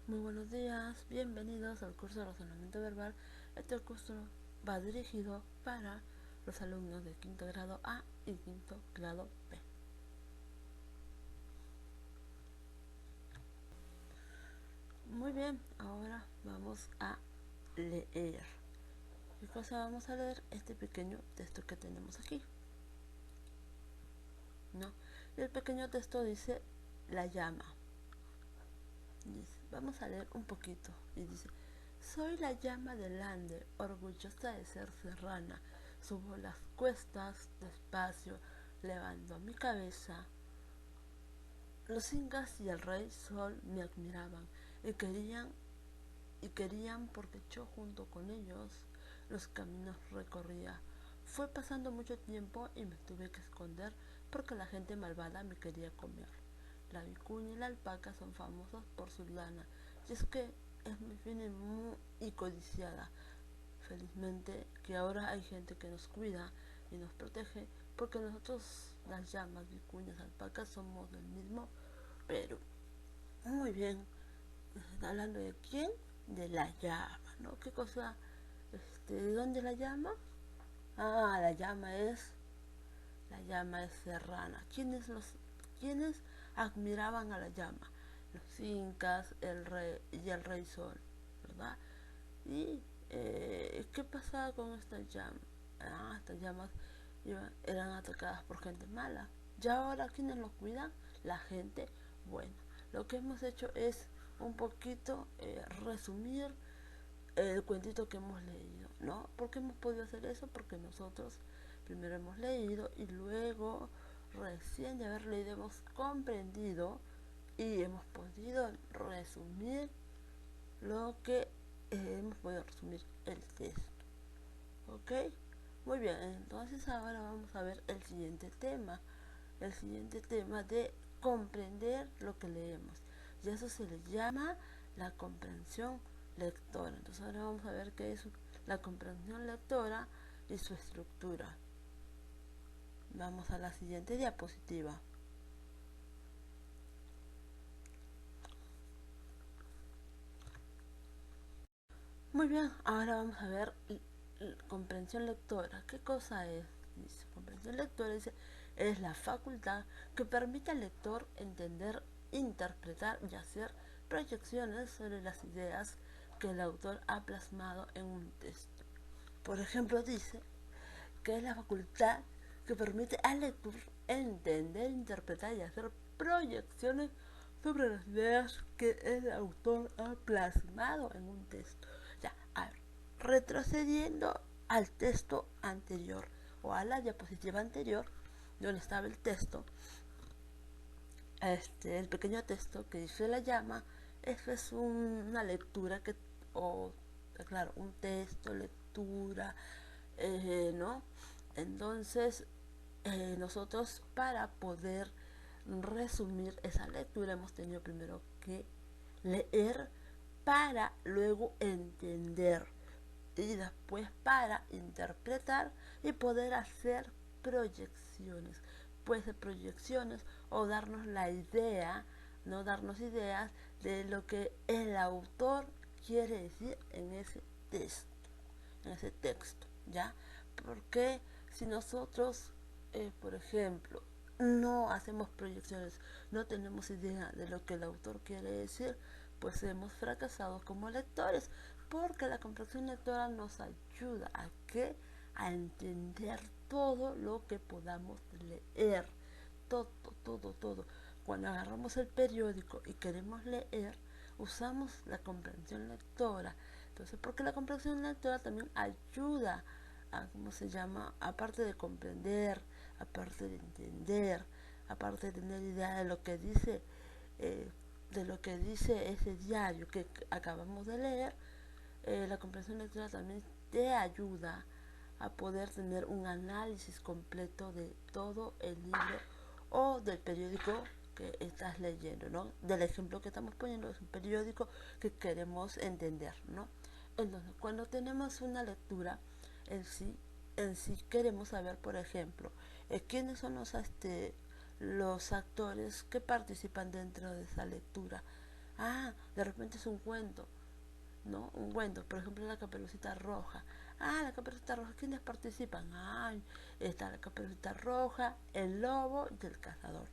Muy buenos días, bienvenidos al curso de razonamiento verbal. Este curso va dirigido para los alumnos de quinto grado A y quinto grado B. Muy bien, ahora vamos a leer. ¿Qué cosa vamos a leer? Este pequeño texto que tenemos aquí, ¿no? Y el pequeño texto dice la llama. Dice, vamos a leer un poquito. Y dice: soy la llama del Ande, orgullosa de ser serrana. Subo las cuestas despacio, levando mi cabeza. Los incas y el rey Sol me admiraban y querían porque yo junto con ellos los caminos recorría. Fue pasando mucho tiempo y me tuve que esconder porque la gente malvada me quería comer. La vicuña y la alpaca son famosos por su lana, y es que es muy fina y codiciada. Felizmente que ahora hay gente que nos cuida y nos protege, porque nosotros, las llamas, vicuñas, alpacas, somos del mismo Perú. Muy bien, ¿está hablando de quién? De la llama, ¿no? ¿Qué cosa? ¿De dónde la llama? Ah, la llama es serrana. ¿Quiénes admiraban a la llama? Los incas, el rey Sol, ¿verdad? ¿Y qué pasaba con estas llamas? Estas llamas eran atacadas por gente mala. ¿Y ahora quiénes los cuidan? La gente buena. Lo que hemos hecho es un poquito resumir el cuentito que hemos leído, ¿no? ¿Por qué hemos podido hacer eso? Porque nosotros primero hemos leído y luego, recién de haber leído, hemos comprendido y hemos podido resumir lo que hemos podido resumir el texto. ¿Ok? Muy bien, entonces ahora vamos a ver el siguiente tema. El siguiente tema de comprender lo que leemos. Y eso se le llama la comprensión lectora. Entonces ahora vamos a ver qué es la comprensión lectora y su estructura. Vamos a la siguiente diapositiva. Muy bien, ahora vamos a ver comprensión lectora. ¿Qué cosa es? Dice, comprensión lectora dice, es la facultad que permite al lector entender, interpretar y hacer proyecciones sobre las ideas que el autor ha plasmado en un texto. Por ejemplo, dice que es la facultad que permite al lector entender, interpretar y hacer proyecciones sobre las ideas que el autor ha plasmado en un texto. Ya, a ver, retrocediendo al texto anterior o a la diapositiva anterior, donde estaba el texto, el pequeño texto que dice la llama, eso es una lectura o claro, un texto, lectura, ¿no? Entonces, nosotros, para poder resumir esa lectura, hemos tenido primero que leer para luego entender y después para interpretar y poder hacer proyecciones. Puede ser proyecciones o darnos la idea, no darnos ideas de lo que el autor quiere decir en ese texto, ¿ya? Porque si nosotros, por ejemplo, no hacemos proyecciones, no tenemos idea de lo que el autor quiere decir, pues hemos fracasado como lectores, porque la comprensión lectora nos ayuda a que a entender todo lo que podamos leer, todo, todo, todo. Cuando agarramos el periódico y queremos leer, usamos la comprensión lectora. Entonces, porque la comprensión lectora también ayuda a, ¿cómo se llama? Aparte de comprender, aparte de entender, aparte de tener idea eh, de lo que dice ese diario que acabamos de leer, la comprensión lectora también te ayuda a poder tener un análisis completo de todo el libro o del periódico que estás leyendo, ¿no? Del ejemplo que estamos poniendo es un periódico que queremos entender, ¿no? Entonces, cuando tenemos una lectura en sí queremos saber, por ejemplo, quiénes son los actores que participan dentro de esa lectura. De repente es un cuento, ¿no? Un cuento, por ejemplo, la Caperucita Roja. La Caperucita Roja, ¿quiénes participan? Está la Caperucita Roja, el lobo y el cazador.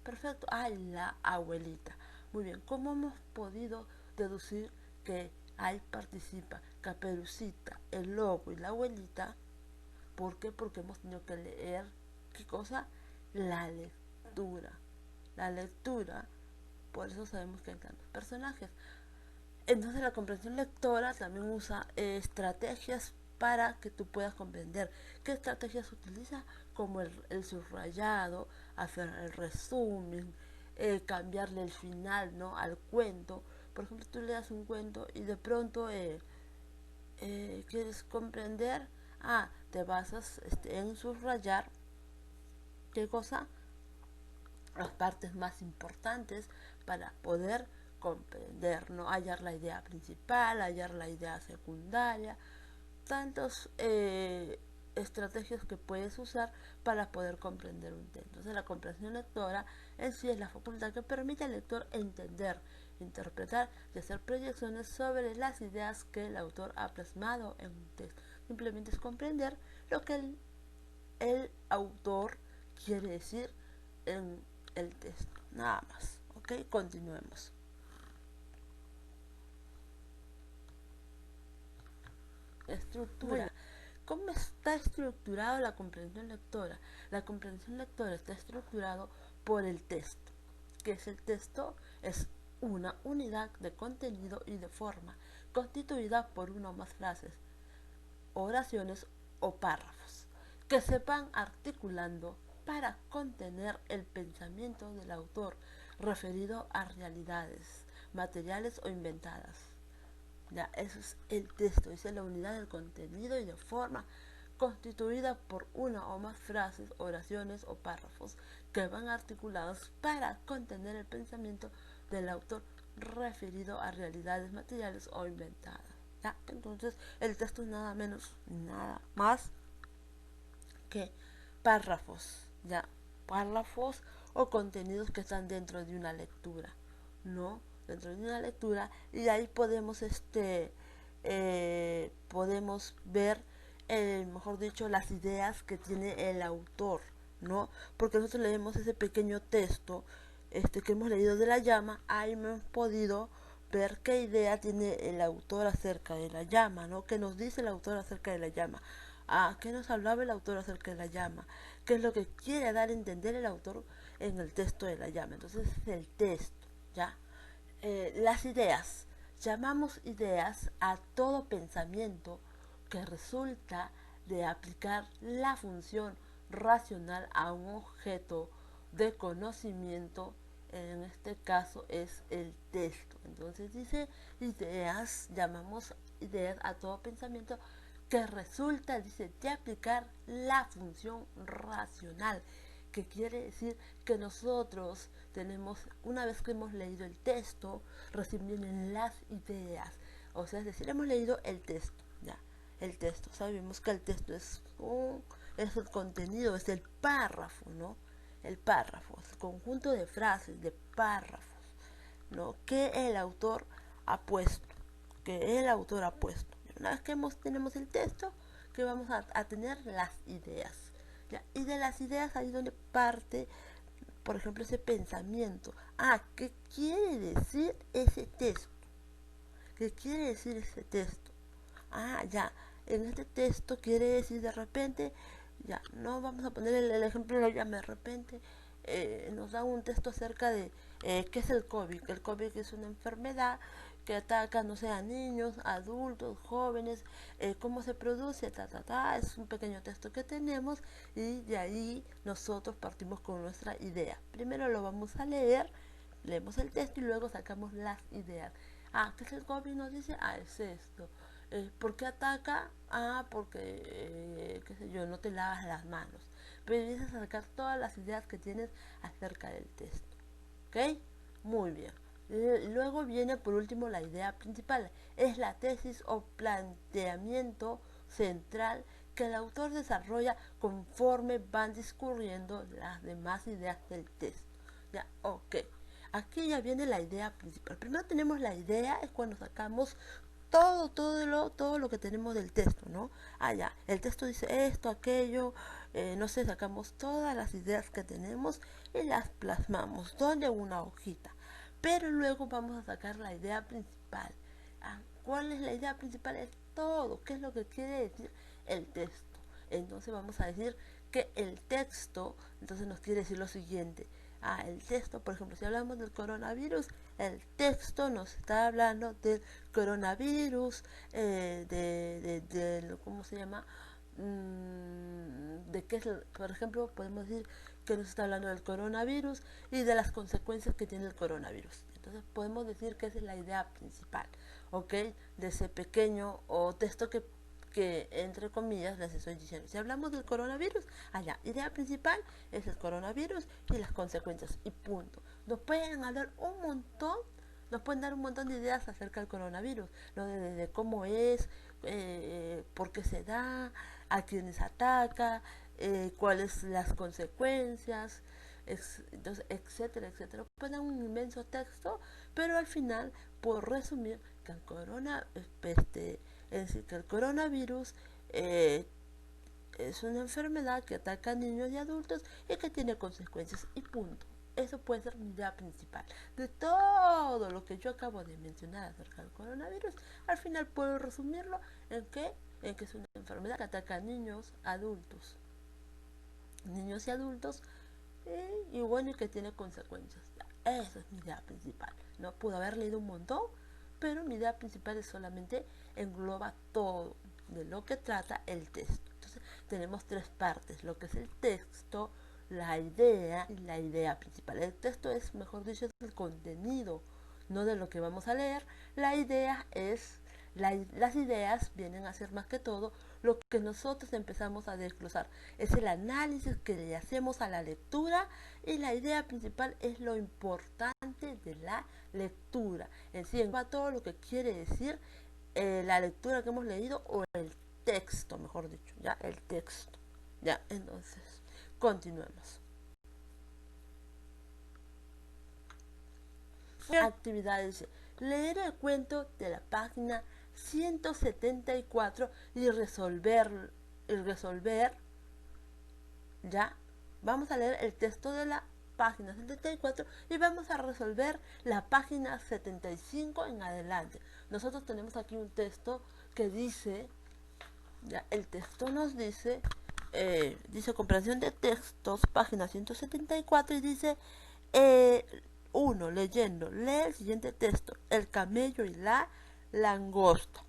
Perfecto. La abuelita. Muy bien, ¿cómo hemos podido deducir que ahí participa Caperucita, el lobo y la abuelita? ¿Por qué? Porque hemos tenido que leer, ¿qué cosa? La lectura. La lectura, por eso sabemos que hay tantos personajes. Entonces la comprensión lectora también usa estrategias para que tú puedas comprender. ¿Qué estrategias utiliza? Como el subrayado, hacer el resumen, cambiarle el final, ¿no? Al cuento. Por ejemplo, tú leas un cuento y de pronto quieres comprender, te basas en subrayar, ¿qué cosa? Las partes más importantes para poder comprender, ¿no? Hallar la idea principal, hallar la idea secundaria, tantas estrategias que puedes usar para poder comprender un texto. Entonces la comprensión lectora en sí es la facultad que permite al lector entender, interpretar y hacer proyecciones sobre las ideas que el autor ha plasmado en un texto. Simplemente es comprender lo que el autor quiere decir en el texto, nada más. Ok, continuemos. Estructura. ¿Cómo está estructurada la comprensión lectora? La comprensión lectora está estructurado por el texto. ¿Qué es el texto? Es una unidad de contenido y de forma, constituida por una o más frases, oraciones o párrafos, que se van articulando para contener el pensamiento del autor referido a realidades materiales o inventadas. Ya, eso es el texto, es la unidad del contenido y de forma constituida por una o más frases, oraciones o párrafos que van articulados para contener el pensamiento del autor referido a realidades materiales o inventadas. ¿Ya? Entonces el texto es nada menos, nada más que párrafos, ¿ya? Párrafos o contenidos que están dentro de una lectura, ¿no? Dentro de una lectura, y ahí podemos podemos ver, mejor dicho, las ideas que tiene el autor, ¿no? Porque nosotros leemos ese pequeño texto que hemos leído de la llama, ahí hemos podido ver qué idea tiene el autor acerca de la llama, ¿no? ¿Qué nos dice el autor acerca de la llama? ¿Qué nos hablaba el autor acerca de la llama? ¿Qué es lo que quiere dar a entender el autor en el texto de la llama? Entonces es el texto, ¿ya? Las ideas. Llamamos ideas a todo pensamiento que resulta de aplicar la función racional a un objeto de conocimiento, en este caso es el texto. Entonces dice ideas, llamamos ideas a todo pensamiento que resulta, dice, de aplicar la función racional, que quiere decir que nosotros tenemos, una vez que hemos leído el texto, recién vienen las ideas. O sea, es decir, hemos leído el texto, ya, el texto. Sabemos que el texto es el contenido, es el párrafo, ¿no? El párrafo, es el conjunto de frases, de párrafos, ¿no? Que el autor ha puesto, que el autor ha puesto. Una vez que tenemos el texto, que vamos a tener las ideas. ¿Ya? Y de las ideas ahí donde parte, por ejemplo, ese pensamiento. ¿Qué quiere decir ese texto? ¿Qué quiere decir ese texto? Ya, en este texto quiere decir de repente, ya, no vamos a poner el ejemplo de la llama, de repente nos da un texto acerca de qué es el COVID. El COVID es una enfermedad que ataca, no sé, a niños, adultos, jóvenes, cómo se produce, es un pequeño texto que tenemos y de ahí nosotros partimos con nuestra idea. Primero lo vamos a leer, leemos el texto y luego sacamos las ideas. ¿Qué es el COVID? Nos dice, es esto. ¿Por qué ataca? Porque, qué sé yo, no te lavas las manos. Pero empiezas a sacar todas las ideas que tienes acerca del texto. ¿Ok? Muy bien. Luego viene por último la idea principal. Es la tesis o planteamiento central que el autor desarrolla conforme van discurriendo las demás ideas del texto. Ya, ok. aquí ya viene la idea principal. Primero tenemos la idea, es cuando sacamos todo lo que tenemos del texto, ¿no? Ah, ya, el texto dice esto, aquello, no sé, sacamos todas las ideas que tenemos y las plasmamos, donde una hojita. Pero luego vamos a sacar la idea principal. Ah, ¿cuál es la idea principal? Es todo. ¿Qué es lo que quiere decir el texto? Entonces vamos a decir que el texto, entonces nos quiere decir lo siguiente. Ah, el texto, por ejemplo, si hablamos del coronavirus, el texto nos está hablando del coronavirus, ¿cómo se llama? De qué es, por ejemplo, podemos decir que nos está hablando del coronavirus y de las consecuencias que tiene el coronavirus. Entonces podemos decir que esa es la idea principal, ¿ok? De ese pequeño o texto que entre comillas les estoy diciendo. Si hablamos del coronavirus, allá, idea principal es el coronavirus y las consecuencias y punto. Nos pueden hablar un montón, nos pueden dar un montón de ideas acerca del coronavirus, ¿no? De cómo es, por qué se da, a quiénes ataca, cuáles las consecuencias, entonces, etcétera, etcétera. Pueden dar un inmenso texto, pero al final, por resumir, que el coronavirus es una enfermedad que ataca a niños y adultos y que tiene consecuencias y punto. Eso puede ser mi idea principal. De todo lo que yo acabo de mencionar acerca del coronavirus, al final puedo resumirlo en que es una enfermedad que ataca a niños y adultos, y bueno, y que tiene consecuencias. Esa es mi idea principal. No pude haber leído un montón, pero mi idea principal es solamente engloba todo de lo que trata el texto. Entonces tenemos tres partes, lo que es el texto, la idea y la idea principal. El texto es, mejor dicho, es el contenido, no de lo que vamos a leer. La idea es, las ideas vienen a ser más que todo lo que nosotros empezamos a desglosar. Es el análisis que le hacemos a la lectura y la idea principal es lo importante de la lectura. En sí, en todo lo que quiere decir la lectura que hemos leído o el texto, mejor dicho, ya, el texto. Ya, entonces, continuemos. Actividades. Leer el cuento de la página 174 y resolver, ya, vamos a leer el texto de la página 74 y vamos a resolver la página 75 en adelante. Nosotros tenemos aquí un texto que dice, ya, el texto nos dice, dice comprensión de textos, página 174 y dice, 1, leyendo, lee el siguiente texto, el camello y la langosta.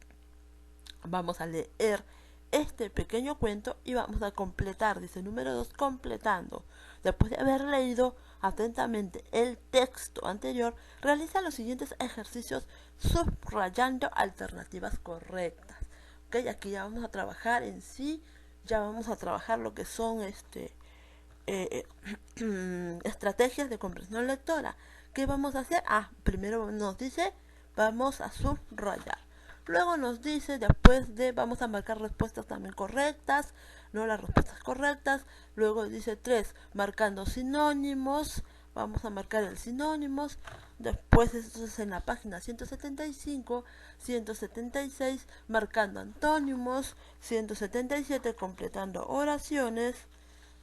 Vamos a leer este pequeño cuento y vamos a completar, dice número 2, completando. Después de haber leído atentamente el texto anterior, realiza los siguientes ejercicios subrayando alternativas correctas. ¿Ok? Aquí ya vamos a trabajar en sí, ya vamos a trabajar lo que son estrategias de comprensión lectora. ¿Qué vamos a hacer? Primero nos dice, vamos a subrayar. Luego nos dice, después de, vamos a marcar respuestas también correctas, no las respuestas correctas. Luego dice 3, marcando sinónimos, vamos a marcar el sinónimos. Después esto es en la página 175, 176, marcando antónimos, 177, completando oraciones,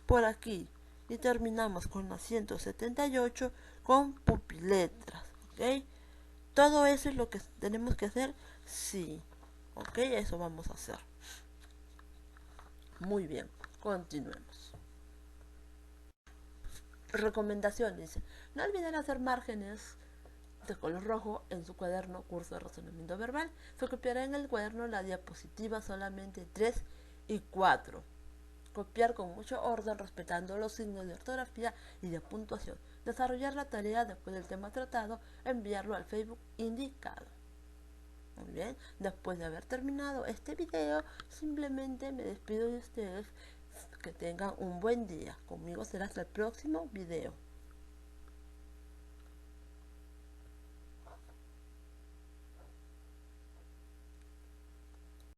por aquí. Y terminamos con la 178 con pupiletras, ¿ok? Todo eso es lo que tenemos que hacer, sí, ¿ok? Eso vamos a hacer. Muy bien, continuemos. Recomendación, dice, no olviden hacer márgenes de color rojo en su cuaderno curso de razonamiento verbal. Se copiará en el cuaderno la diapositiva solamente 3 y 4. Copiar con mucho orden respetando los signos de ortografía y de puntuación. Desarrollar la tarea después del tema tratado, enviarlo al Facebook indicado. Muy bien, después de haber terminado este video, simplemente me despido de ustedes. Que tengan un buen día. Conmigo será hasta el próximo video.